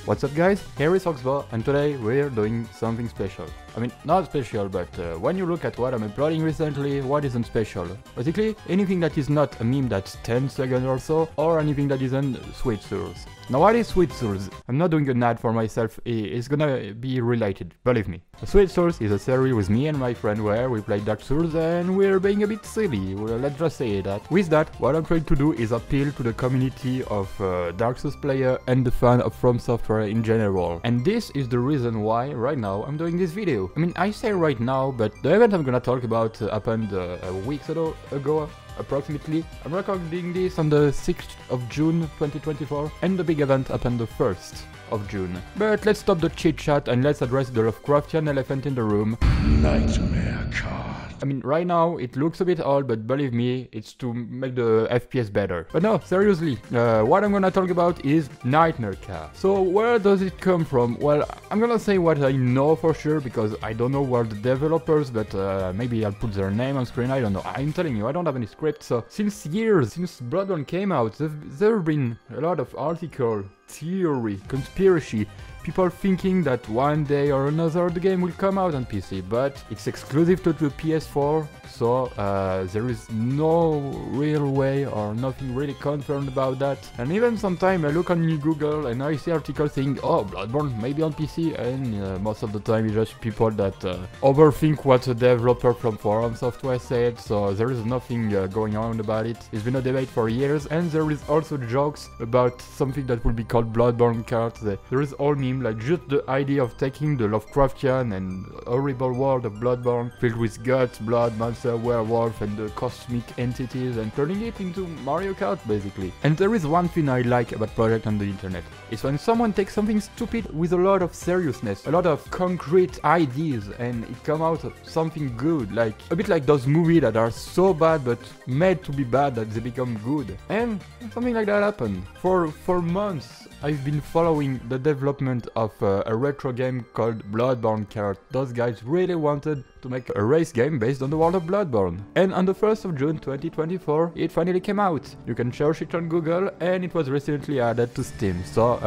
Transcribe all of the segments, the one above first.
What's up guys, here is FoXbOw and today we're doing something special. I mean, not special, but when you look at what I'm uploading recently, what isn't special? Basically, anything that is not a meme that's 10 seconds or so, or anything that isn't Sweet Souls. Now what is Sweet Souls? I'm not doing an ad for myself, it's gonna be related, believe me. Sweet Souls is a series with me and my friend where we play Dark Souls and we're being a bit silly, well, let's just say that. With that, what I'm trying to do is appeal to the community of Dark Souls player and the fan of From Software in general. And this is the reason why, right now, I'm doing this video. I mean, I say right now, but the event I'm gonna talk about happened a week ago, approximately. I'm recording this on the 6th of June 2024, and the big event happened the 1st of June. But let's stop the chit chat and let's address the Lovecraftian elephant in the room. Nightmare Card. I mean, right now it looks a bit old, but believe me, it's to make the FPS better. But no, seriously, what I'm gonna talk about is Nightmare Card. So where does it come from? Well, I'm gonna say what I know for sure, because I don't know who are the developers, but maybe I'll put their name on screen, I don't know. I'm telling you, I don't have any script, so since years, since Bloodborne came out, there have been a lot of articles, theory, conspiracy, people thinking that one day or another the game will come out on PC, but it's exclusive to the PS4, so there is no real way or nothing really confirmed about that. And even sometimes I look on Google and I see articles saying, oh, Bloodborne maybe on PC, and most of the time it's just people that overthink what a developer from From Software said, so there is nothing going on about it. It's been a debate for years, and there is also jokes about something that will be called Bloodborne cards. There is all meme, like just the idea of taking the Lovecraftian and horrible world of Bloodborne, filled with guts, blood, monster, werewolf, and the cosmic entities, and turning it into Mario Kart, basically. And there is one thing I like about projects on the internet. It's when someone takes something stupid with a lot of seriousness, a lot of concrete ideas, and it comes out of something good, like a bit like those movies that are so bad but made to be bad that they become good. And something like that happened. For months, I've been following the development of a retro game called Bloodborne Kart. Those guys really wanted to make a race game based on the world of Bloodborne. And on the 1st of June 2024, it finally came out. You can search it on Google, and it was recently added to Steam. So,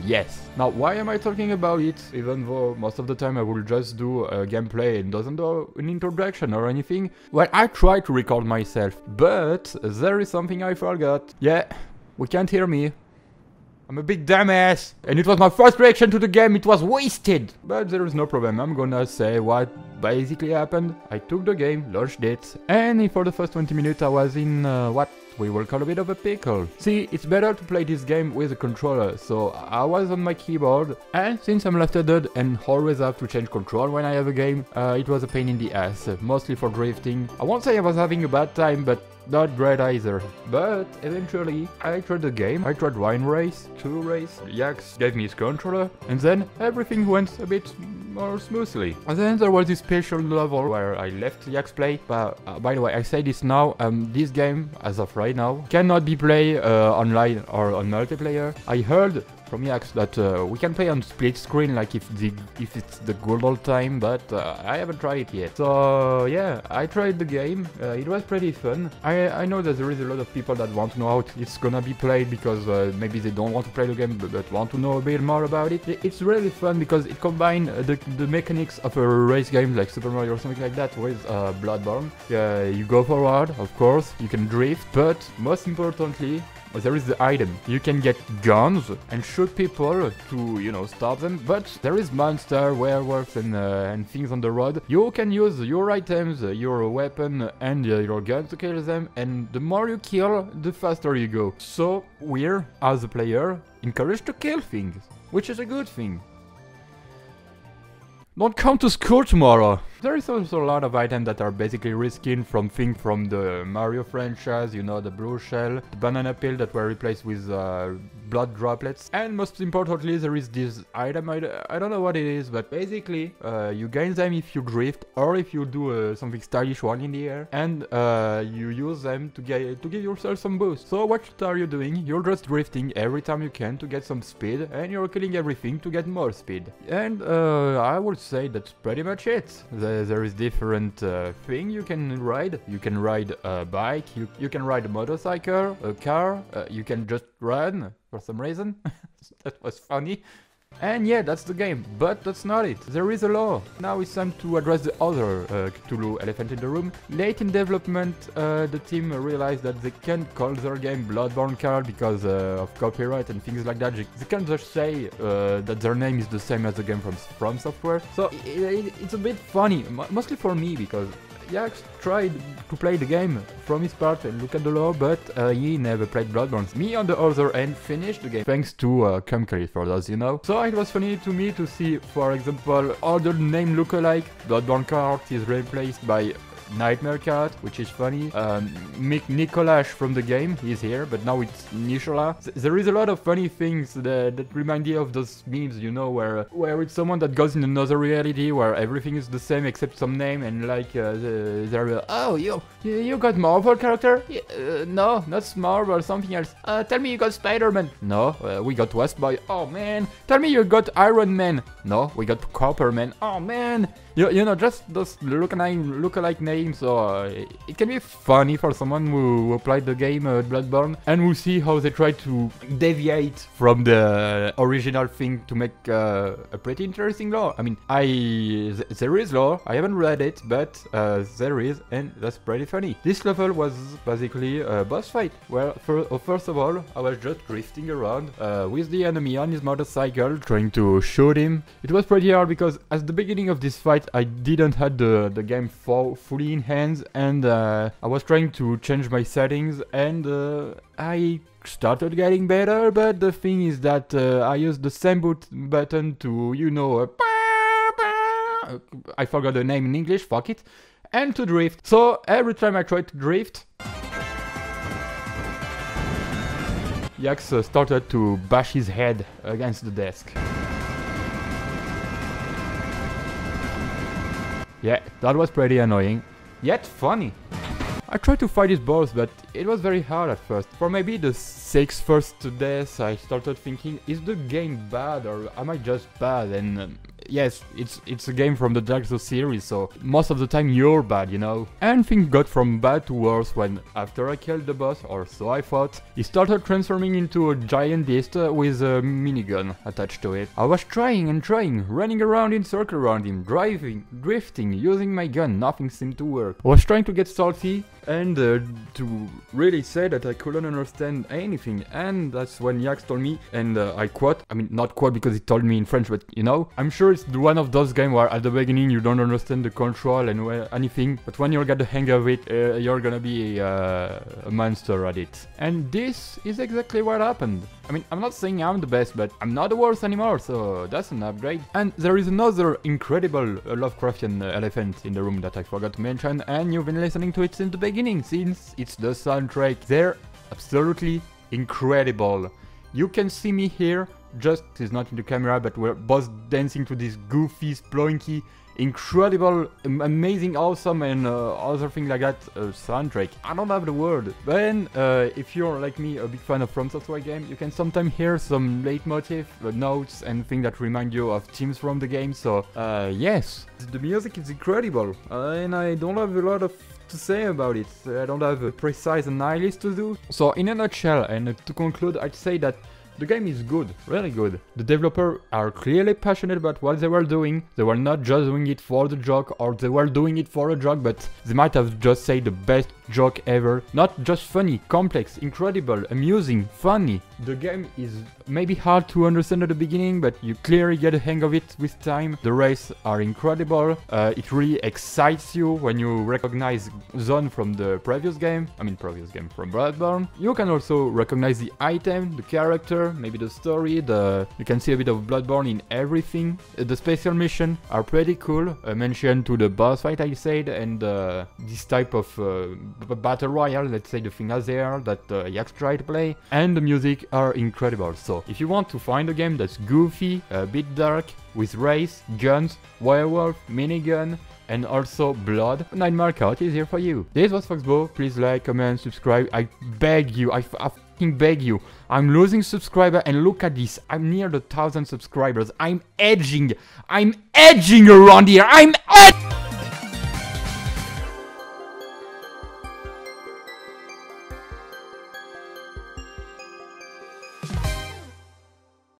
yes. Now, why am I talking about it? Even though most of the time I will just do a gameplay and doesn't do an introduction or anything. Well, I try to record myself, but there is something I forgot. Yeah, we can't hear me. I'm a big dumbass, and it was my first reaction to the game, it was wasted! But there is no problem, I'm gonna say what basically happened. I took the game, launched it, and for the first 20 minutes I was in what we will call a bit of a pickle. See, it's better to play this game with a controller, so I was on my keyboard, and since I'm left-handed and always have to change control when I have a game, it was a pain in the ass, mostly for drifting. I won't say I was having a bad time, but not great either. But eventually, I tried the game, I tried Wine Race, 2 Race, Yax gave me his controller, and then everything went a bit more smoothly. And then there was this special level where I left Yax play, but by the way, I say this now, this game, as of right now, cannot be played online or on multiplayer. I heard from Yax that we can play on split screen, like if it's the good old time, but I haven't tried it yet. So yeah, I tried the game, it was pretty fun. I know that there is a lot of people that want to know how it's gonna be played, because maybe they don't want to play the game but want to know a bit more about it. It's really fun because it combines the mechanics of a race game like Super Mario or something like that with Bloodborne. You go forward, of course, you can drift, but most importantly, there is the item. You can get guns and shoot people to, you know, stop them, but there is monster, werewolves, and things on the road. You can use your items, your weapon, and your gun to kill them, and the more you kill, the faster you go. So we're, as a player, encouraged to kill things, which is a good thing. Don't come to school tomorrow! There is also a lot of items that are basically reskin from things from the Mario franchise, you know, the blue shell, the banana peel that were replaced with blood droplets, and most importantly there is this item, I don't know what it is, but basically you gain them if you drift or if you do something stylish one in the air, and you use them to give yourself some boost. So what are you doing? You're just drifting every time you can to get some speed, and you're killing everything to get more speed. And I would say that's pretty much it. There is different thing you can ride. You can ride a bike, you can ride a motorcycle, a car, you can just run for some reason. That was funny. And yeah, that's the game, but that's not it. There is a law. Now it's time to address the other Cthulhu elephant in the room. Late in development, the team realized that they can't call their game Bloodborne Kart because of copyright and things like that. They can't just say that their name is the same as the game from Software. So it's a bit funny, mostly for me, because Yax tried to play the game from his part and look at the lore, but he never played Bloodborne. Me, on the other end, finished the game thanks to Kumkari, for those you know. So it was funny to me to see, for example, all the name look alike. Bloodborne Kart is replaced by Nightmare Cat, which is funny. Nicolas from the game, he's here, but now it's Nishala. There is a lot of funny things that remind you of those memes, you know, where it's someone that goes in another reality where everything is the same except some name, and like they're oh, you got Marvel character? No, not Marvel, something else. Tell me you got Spider-Man. No, we got Westboy. Oh man. Tell me you got Iron Man. No, we got Copperman. Oh man. You know, just those look-alike names, so it can be funny for someone who played the game Bloodborne and who see how they try to deviate from the original thing to make a pretty interesting lore. I mean, there is lore, I haven't read it, but there is, and that's pretty funny. This level was basically a boss fight, where first of all, I was just drifting around with the enemy on his motorcycle, trying to shoot him. It was pretty hard because at the beginning of this fight, I didn't have the game fully in hands, and I was trying to change my settings, and I started getting better, but the thing is that I used the same button to, you know, I forgot the name in English, fuck it, and to drift. So every time I tried to drift, Yax started to bash his head against the desk. Yeah, that was pretty annoying, yet funny. I tried to fight his boss, but it was very hard at first. For maybe the 6th first death, I started thinking, is the game bad or am I just bad? And yes, it's a game from the Dark Souls series, so most of the time you're bad, you know. And things got from bad to worse when, after I killed the boss, or so I thought, he started transforming into a giant beast with a minigun attached to it. I was trying and trying, running around in circles around him, drifting, using my gun, nothing seemed to work. I was trying to get salty and to really say that I couldn't understand anything, and that's when Yax told me, and I quote, I mean not quote because he told me in French, but you know, I'm sure it's one of those games where at the beginning you don't understand the control and anything, but when you get the hang of it, you're gonna be a monster at it. And this is exactly what happened. I mean, I'm not saying I'm the best, but I'm not the worst anymore, so that's an upgrade. And there is another incredible Lovecraftian elephant in the room that I forgot to mention, and you've been listening to it since the beginning, since it's the soundtrack. They're absolutely incredible. You can see me here, just it's not in the camera, but we're both dancing to this goofy, spelunky, incredible, amazing, awesome, and other thing like that soundtrack. I don't have the word. Then, if you're like me, a big fan of From Software game, you can sometimes hear some leitmotif, notes, and things that remind you of themes from the game. So, yes, the music is incredible, and I don't have a lot to say about it. I don't have a precise analysis to do. So, in a nutshell, and to conclude, I'd say that the game is good, really good. The developers are clearly passionate about what they were doing. They were not just doing it for the joke, or they were doing it for a joke, but they might have just said the best joke ever. Not just funny, complex, incredible, amusing, funny. The game is maybe hard to understand at the beginning, but you clearly get a hang of it with time. The races are incredible. It really excites you when you recognize zone from the previous game. I mean previous game from Bloodborne. You can also recognize the item, the character, maybe the story. You can see a bit of Bloodborne in everything. The special missions are pretty cool. I mentioned to the boss fight I said, and this type of battle royale, let's say the thing as there that Yax tried to play, and the music are incredible. So if you want to find a game that's goofy, a bit dark, with race, guns, werewolf, minigun, and also blood, Nightmare Cat is here for you. This was FoXbOw. Please like, comment, subscribe. I beg you, I fucking beg you. I'm losing subscriber, and look at this. I'm near the 1,000 subscribers. I'm edging around here. I'm